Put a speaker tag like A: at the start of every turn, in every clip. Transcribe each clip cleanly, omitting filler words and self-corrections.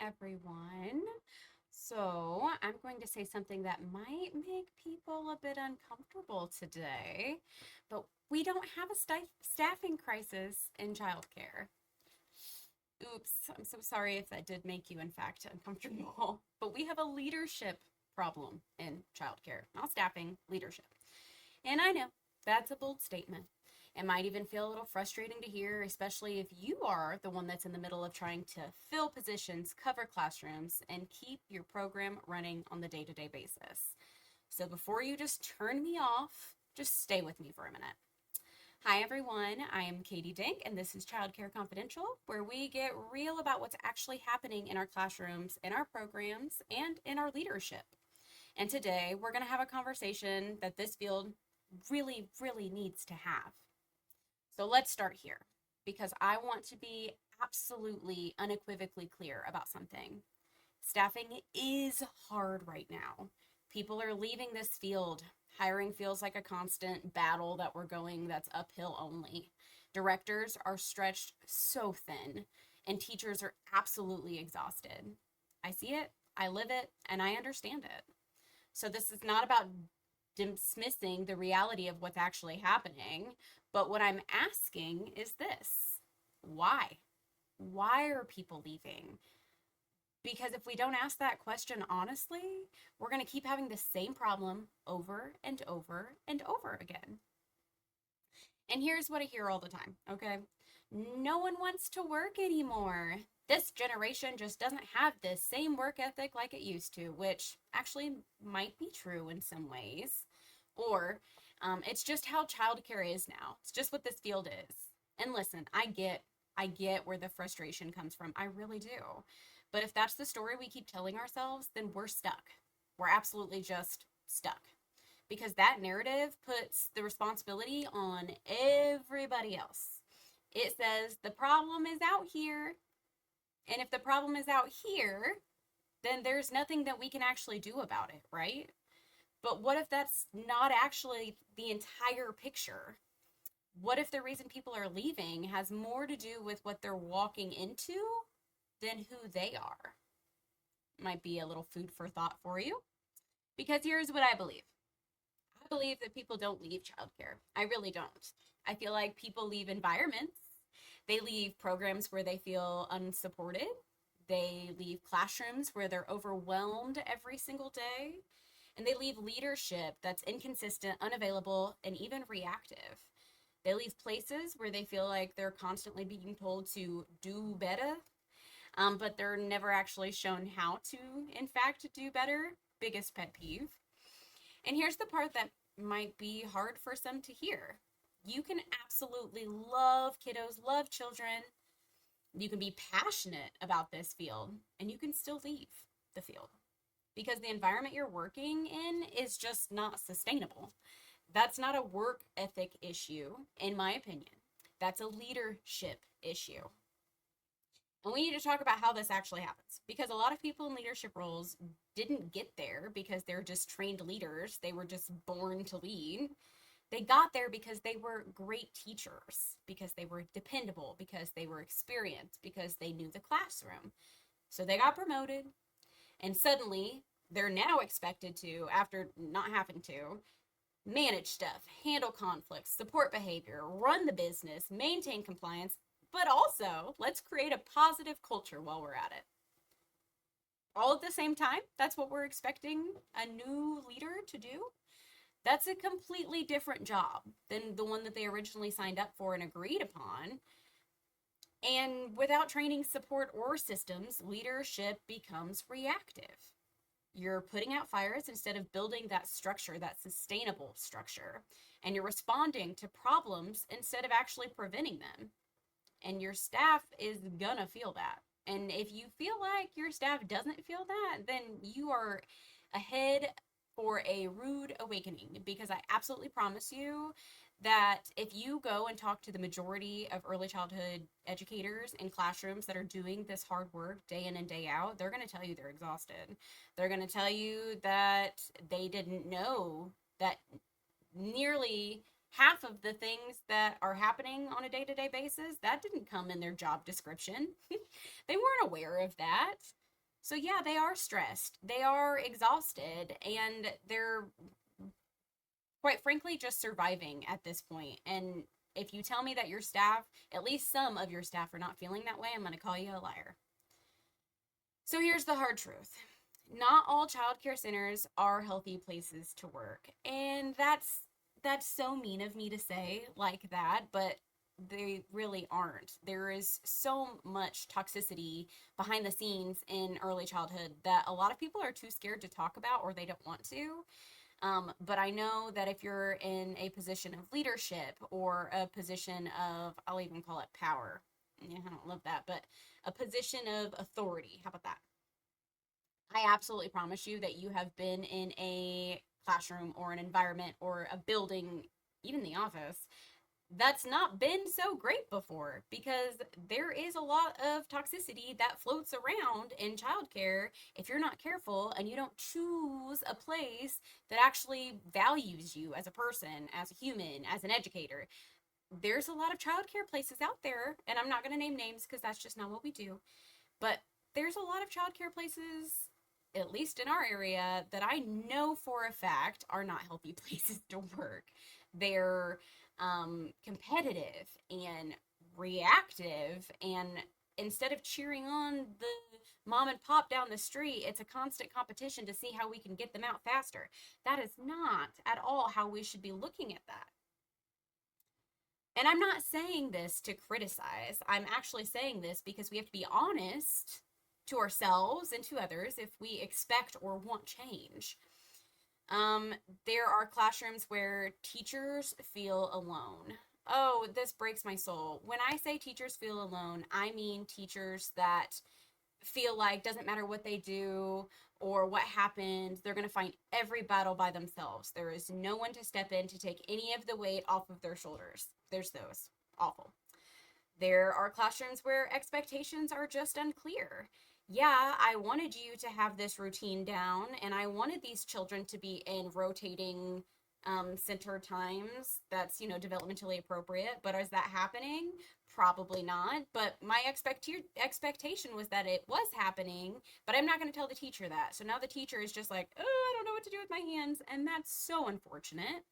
A: everyone. So, I'm going to say something that might make people a bit uncomfortable today, but we don't have a staffing crisis in childcare. Oops, I'm so sorry if that did make you, in fact, uncomfortable. But we have a leadership problem in childcare, not staffing, leadership. And I know that's a bold statement. It might even feel a little frustrating to hear, especially if you are the one that's in the middle of trying to fill positions, cover classrooms, and keep your program running on the day to day basis. So before you just turn me off, just stay with me for a minute. Hi, everyone. I am Katy Dink, and this is Childcare Confidential, where we get real about what's actually happening in our classrooms, in our programs, and in our leadership. And today, we're going to have a conversation that this field really needs to have. So let's start here because I want to be absolutely unequivocally clear about something. Staffing is hard right now. People are leaving this field. Hiring feels like a constant battle that we're going that's uphill only. Directors are stretched so thin, and teachers are absolutely exhausted. I see it, I live it, and I understand it. So this is not about dismissing the reality of what's actually happening. But what I'm asking is this: why? Why are people leaving? Because if we don't ask that question honestly, we're going to keep having the same problem over and over and over again. And here's what I hear all the time, okay? No one wants to work anymore. This generation just doesn't have the same work ethic like it used to, which actually might be true in some ways. Or it's just how childcare is now. It's just what this field is. And listen, I get where the frustration comes from. I really do. But if that's the story we keep telling ourselves, then we're stuck. We're absolutely just stuck. Because that narrative puts the responsibility on everybody else. It says the problem is out here. And if the problem is out here, then there's nothing that we can actually do about it, right? But what if that's not actually the entire picture? What if the reason people are leaving has more to do with what they're walking into than who they are? Might be a little food for thought for you. Because here's what I believe: I believe that people don't leave childcare. I really don't. I feel like people leave environments. They leave programs where they feel unsupported. They leave classrooms where they're overwhelmed every single day. And they leave leadership that's inconsistent, unavailable, and even reactive. They leave places where they feel like they're constantly being told to do better, but they're never actually shown how to, in fact, do better. Biggest pet peeve. And here's the part that might be hard for some to hear: you can absolutely love kiddos, love children. You can be passionate about this field, and you can still leave the field because the environment you're working in is just not sustainable. That's not a work ethic issue, in my opinion. That's a leadership issue. And we need to talk about how this actually happens because a lot of people in leadership roles didn't get there because they're just trained leaders. They were just born to lead. They got there because they were great teachers, because they were dependable, because they were experienced, because they knew the classroom. So they got promoted, and suddenly they're now expected to, after not having to, manage stuff, handle conflicts, support behavior, run the business, maintain compliance, but also let's create a positive culture while we're at it. All at the same time, that's what we're expecting a new leader to do. That's a completely different job than the one that they originally signed up for and agreed upon. And without training, support, or systems, leadership becomes reactive. You're putting out fires instead of building that structure, that sustainable structure. And you're responding to problems instead of actually preventing them. And your staff is gonna feel that. And if you feel like your staff doesn't feel that, then you are ahead for a rude awakening, because I absolutely promise you that if you go and talk to the majority of early childhood educators in classrooms that are doing this hard work day in and day out, they're going to tell you they're exhausted. They're going to tell you that they didn't know that nearly half of the things that are happening on a day-to-day basis, that didn't come in their job description. They weren't aware of that. So yeah, they are stressed, they are exhausted, and they're quite frankly just surviving at this point. And if you tell me that your staff, at least some of your staff, are not feeling that way, I'm going to call you a liar. So here's the hard truth. Not all childcare centers are healthy places to work. And that's so mean of me to say like that, but they really aren't. There is so much toxicity behind the scenes in early childhood that a lot of people are too scared to talk about or they don't want to. But I know that if you're in a position of leadership or a position of, I'll even call it power. Yeah, I don't love that, but a position of authority. How about that? I absolutely promise you that you have been in a classroom or an environment or a building, even the office, that's not been so great before, because there is a lot of toxicity that floats around in childcare if you're not careful and you don't choose a place that actually values you as a person, as a human, as an educator. There's a lot of childcare places out there, and I'm not going to name names because that's just not what we do, but there's a lot of childcare places, at least in our area, that I know for a fact are not healthy places to work. They're competitive and reactive, and instead of cheering on the mom and pop down the street, it's a constant competition to see how we can get them out faster. That is not at all how we should be looking at that. And I'm not saying this to criticize. I'm actually saying this because we have to be honest to ourselves and to others if we expect or want change. Um, there are classrooms where teachers feel alone. Oh, this breaks my soul. When I say teachers feel alone, I mean teachers that feel like doesn't matter what they do or what happened, they're going to fight every battle by themselves. There is no one to step in to take any of the weight off of their shoulders. There's those. Awful. There are classrooms where expectations are just unclear. Yeah, I wanted you to have this routine down, and I wanted these children to be in rotating center times that's, developmentally appropriate. But is that happening? Probably not. But my expectation was that it was happening, but I'm not going to tell the teacher that. So now the teacher is just like, oh, I don't know what to do with my hands. And that's so unfortunate.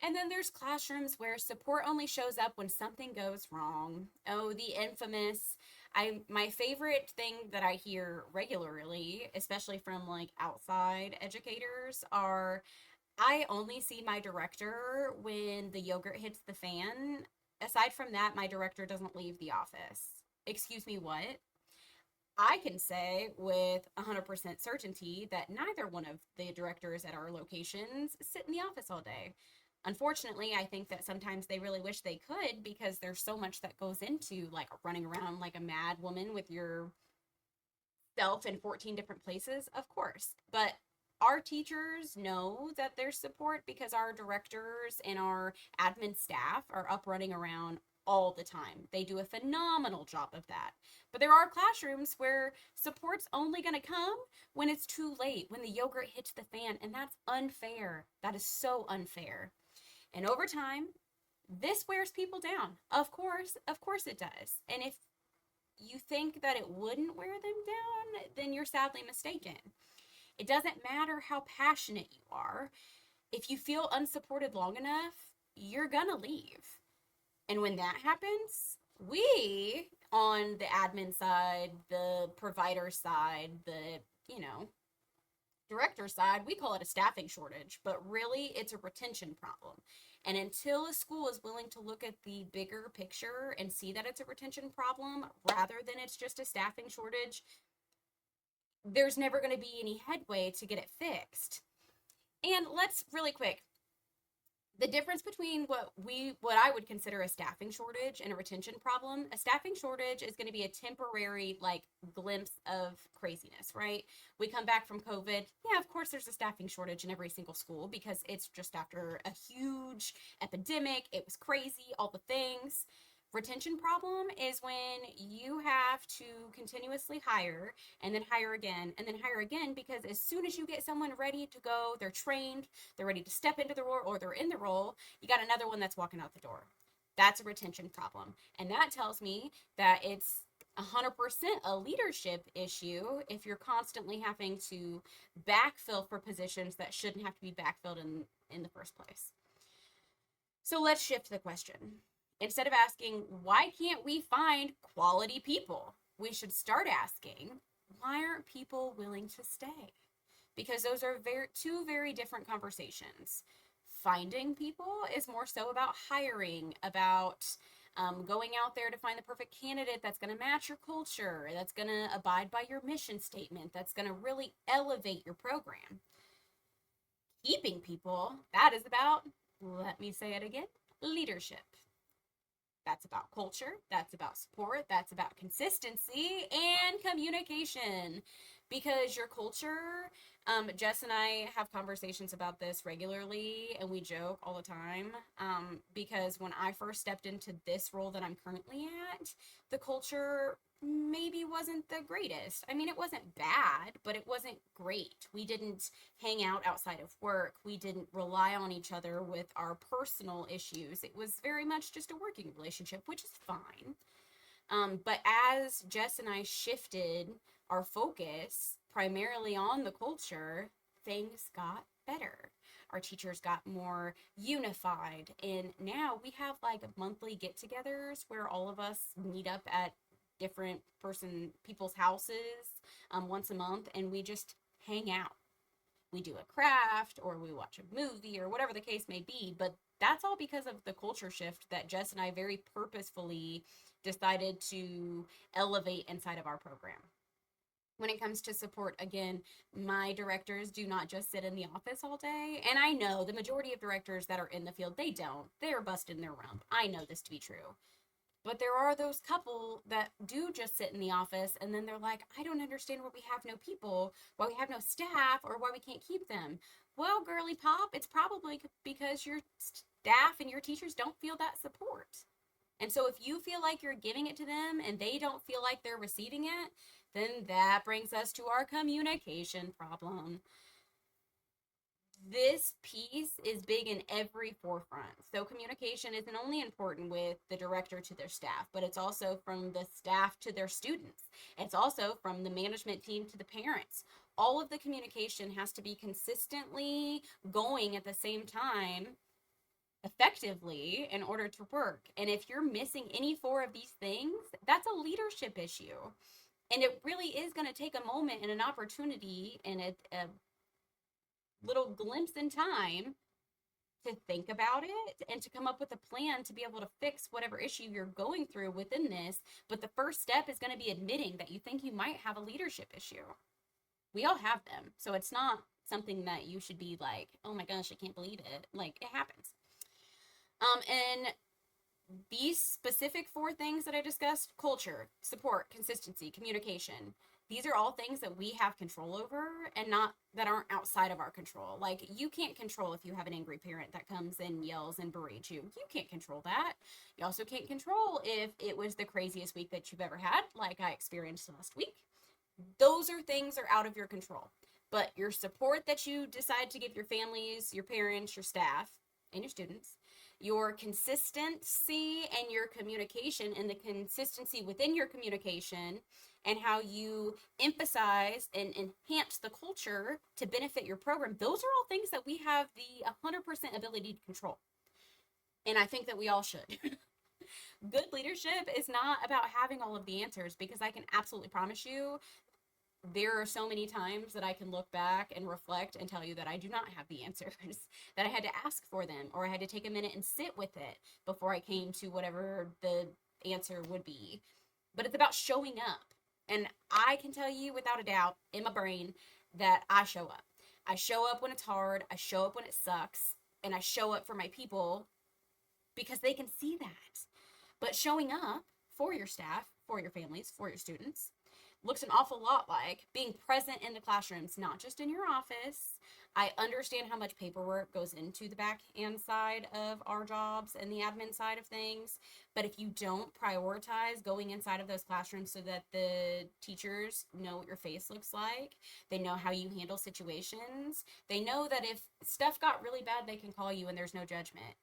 A: And then there's classrooms where support only shows up when something goes wrong. Oh, the infamous. My favorite thing that I hear regularly, especially from like outside educators, are I only see my director when the yogurt hits the fan. Aside from that, my director doesn't leave the office. Excuse me, what? I can say with 100% certainty that neither one of the directors at our locations sit in the office all day. Unfortunately, I think that sometimes they really wish they could because there's so much that goes into like running around like a mad woman with your self in 14 different places, of course. But our teachers know that there's support because our directors and our admin staff are up running around all the time. They do a phenomenal job of that. But there are classrooms where support's only going to come when it's too late, when the yogurt hits the fan, and that's unfair. That is so unfair. And over time, this wears people down. Of course it does. And if you think that it wouldn't wear them down, then you're sadly mistaken. It doesn't matter how passionate you are. If you feel unsupported long enough, you're gonna leave. And when that happens, we on the admin side, the provider side, the, you know, director side, we call it a staffing shortage, but really it's a retention problem. And until a school is willing to look at the bigger picture and see that it's a retention problem rather than it's just a staffing shortage, there's never going to be any headway to get it fixed. And let's really quick, the difference between what I would consider a staffing shortage and a retention problem. A staffing shortage is going to be a temporary like glimpse of craziness, right? We come back from COVID. Yeah, of course there's a staffing shortage in every single school because it's just after a huge epidemic. It was crazy, all the things. Retention problem is when you have to continuously hire and then hire again and then hire again, because as soon as you get someone ready to go, they're trained, they're ready to step into the role or they're in the role, you got another one that's walking out the door. That's a retention problem. And that tells me that it's 100% a leadership issue if you're constantly having to backfill for positions that shouldn't have to be backfilled in the first place. So let's shift the question. Instead of asking, why can't we find quality people? We should start asking, why aren't people willing to stay? Because those are two very different conversations. Finding people is more so about hiring, about going out there to find the perfect candidate that's going to match your culture, that's going to abide by your mission statement, that's going to really elevate your program. Keeping people, that is about, let me say it again, leadership. That's about culture, that's about support, that's about consistency and communication. Because your culture, Jess and I have conversations about this regularly and we joke all the time. Because when I first stepped into this role that I'm currently at, the culture maybe wasn't the greatest. I mean, it wasn't bad, but it wasn't great. We didn't hang out outside of work. We didn't rely on each other with our personal issues. It was very much just a working relationship, which is fine. But as Jess and I shifted our focus primarily on the culture, things got better. Our teachers got more unified, and now we have like monthly get-togethers where all of us meet up at different people's houses once a month, and we just hang out. We do a craft or we watch a movie or whatever the case may be, but that's all because of the culture shift that Jess and I very purposefully decided to elevate inside of our program. When it comes to support, again, my directors do not just sit in the office all day. And I know the majority of directors that are in the field, they don't. They're busting their rump. I know this to be true. But there are those couple that do just sit in the office and then they're like, I don't understand why we have no people, why we have no staff, or why we can't keep them. Well, girly pop, it's probably because your staff and your teachers don't feel that support. And so if you feel like you're giving it to them and they don't feel like they're receiving it, then that brings us to our communication problem. This piece is big in every forefront. So communication isn't only important with the director to their staff, but it's also from the staff to their students. It's also from the management team to the parents. All of the communication has to be consistently going at the same time effectively in order to work. And if you're missing any four of these things, that's a leadership issue. And it really is going to take a moment and an opportunity and a little glimpse in time to think about it and to come up with a plan to be able to fix whatever issue you're going through within this. But the first step is going to be admitting that you think you might have a leadership issue. We all have them. So it's not something that you should be like, oh my gosh, I can't believe it. Like, it happens. And these specific four things that I discussed, culture, support, consistency, communication, these are all things that we have control over and not that aren't outside of our control. Like, you can't control if you have an angry parent that comes and yells and berates you. You can't control that. You also can't control if it was the craziest week that you've ever had, like I experienced last week. Those are things that are out of your control. But your support that you decide to give your families, your parents, your staff, and your students, your consistency and your communication and the consistency within your communication and how you emphasize and enhance the culture to benefit your program, those are all things that we have the 100% ability to control. And I think that we all should. Good leadership is not about having all of the answers, because I can absolutely promise you there are so many times that I can look back and reflect and tell you that I do not have the answers, that I had to ask for them, or I had to take a minute and sit with it before I came to whatever the answer would be. But it's about showing up. And I can tell you without a doubt in my brain that I show up. I show up when it's hard, I show up when it sucks, and I show up for my people because they can see that. But showing up for your staff, for your families, for your students, looks an awful lot like being present in the classrooms, not just in your office. I understand how much paperwork goes into the back end side of our jobs and the admin side of things. But if you don't prioritize going inside of those classrooms so that the teachers know what your face looks like, they know how you handle situations, they know that if stuff got really bad, they can call you and there's no judgment.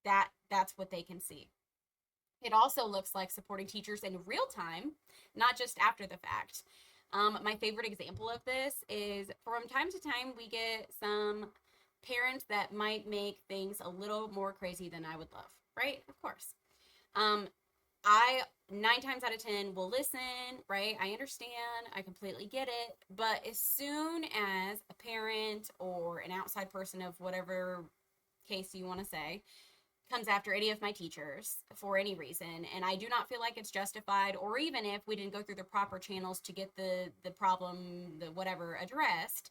A: That's what they can see. It also looks like supporting teachers in real time, not just after the fact. My favorite example of this is from time to time, we get some parents that might make things a little more crazy than I would love, right? Of course. Um, I 9 times out of 10 will listen, right? I understand, I completely get it. But as soon as a parent or an outside person of whatever case you want to say comes after any of my teachers for any reason, and I do not feel like it's justified, or even if we didn't go through the proper channels to get the problem, the whatever addressed,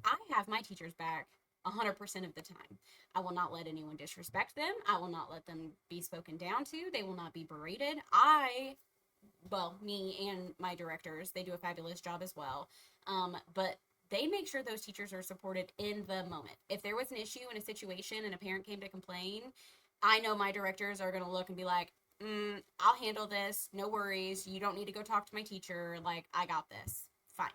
A: I have my teachers back 100% of the time. I will not let anyone disrespect them. I will not let them be spoken down to. They will not be berated. Well, me and my directors, they do a fabulous job as well. But they make sure those teachers are supported in the moment. If there was an issue in a situation and a parent came to complain, I know my directors are going to look and be like, I'll handle this. No worries. You don't need to go talk to my teacher. Like, I got this. Fine.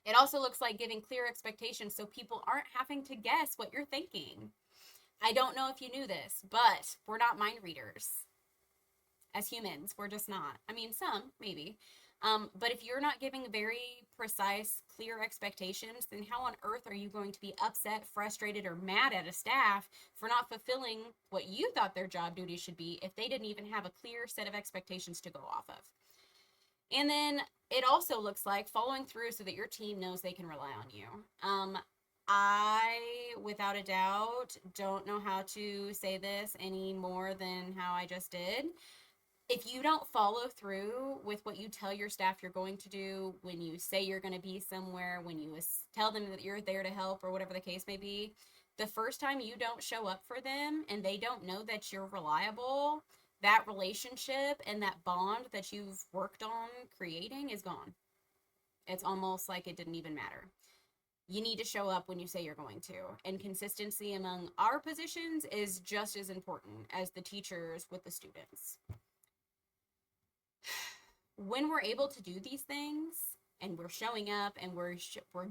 A: It also looks like giving clear expectations so people aren't having to guess what you're thinking. I don't know if you knew this, but we're not mind readers as humans. We're just not. I mean, some, maybe. But if you're not giving very precise, clear expectations, then how on earth are you going to be upset, frustrated, or mad at a staff for not fulfilling what you thought their job duties should be if they didn't even have a clear set of expectations to go off of? And then it also looks like following through so that your team knows they can rely on you. I, without a doubt, don't know how to say this any more than how I just did. If you don't follow through with what you tell your staff you're going to do, when you say you're going to be somewhere, when you tell them that you're there to help, or whatever the case may be, the first time you don't show up for them and they don't know that you're reliable, that relationship and that bond that you've worked on creating is gone. It's almost like it didn't even matter. You need to show up when you say you're going to. And consistency among our positions is just as important as the teachers with the students. When we're able to do these things and we're showing up and we're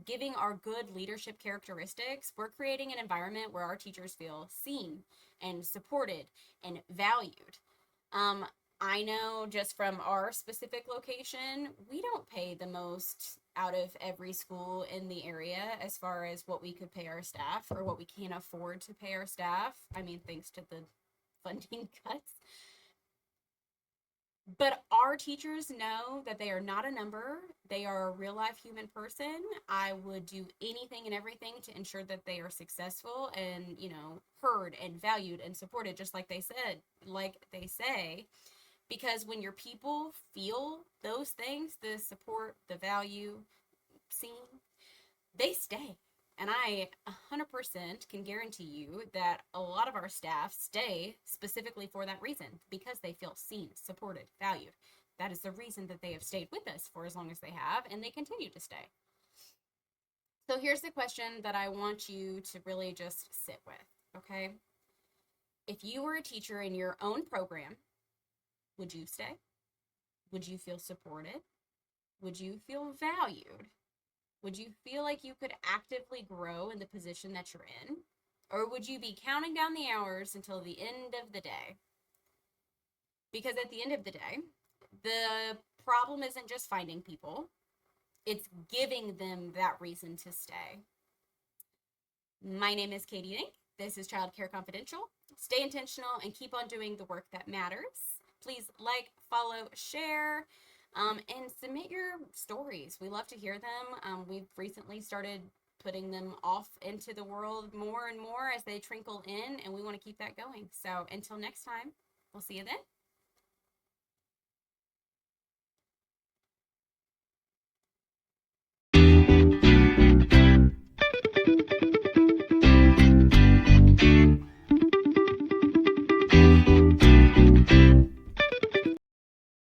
A: giving our good leadership characteristics, we're creating an environment where our teachers feel seen and supported and valued. I know just from our specific location, we don't pay the most out of every school in the area as far as what we could pay our staff or what we can afford to pay our staff. I mean, thanks to the funding cuts. But our teachers know that they are not a number. They are a real life human person. I would do anything and everything to ensure that they are successful and, heard and valued and supported, just like they say. Because when your people feel those things, the support, the value, seen, they stay. And I 100% can guarantee you that a lot of our staff stay specifically for that reason, because they feel seen, supported, valued. That is the reason that they have stayed with us for as long as they have, and they continue to stay. So here's the question that I want you to really just sit with, okay? If you were a teacher in your own program, would you stay? Would you feel supported? Would you feel valued? Would you feel like you could actively grow in the position that you're in? Or would you be counting down the hours until the end of the day? Because at the end of the day, the problem isn't just finding people, it's giving them that reason to stay. My name is Katy Dink. This is Childcare Confidential. Stay intentional and keep on doing the work that matters. Please like, follow, share, and submit your stories. We love to hear them. We've recently started putting them off into the world more and more as they trickle in, and we want to keep that going. So until next time, we'll see you then.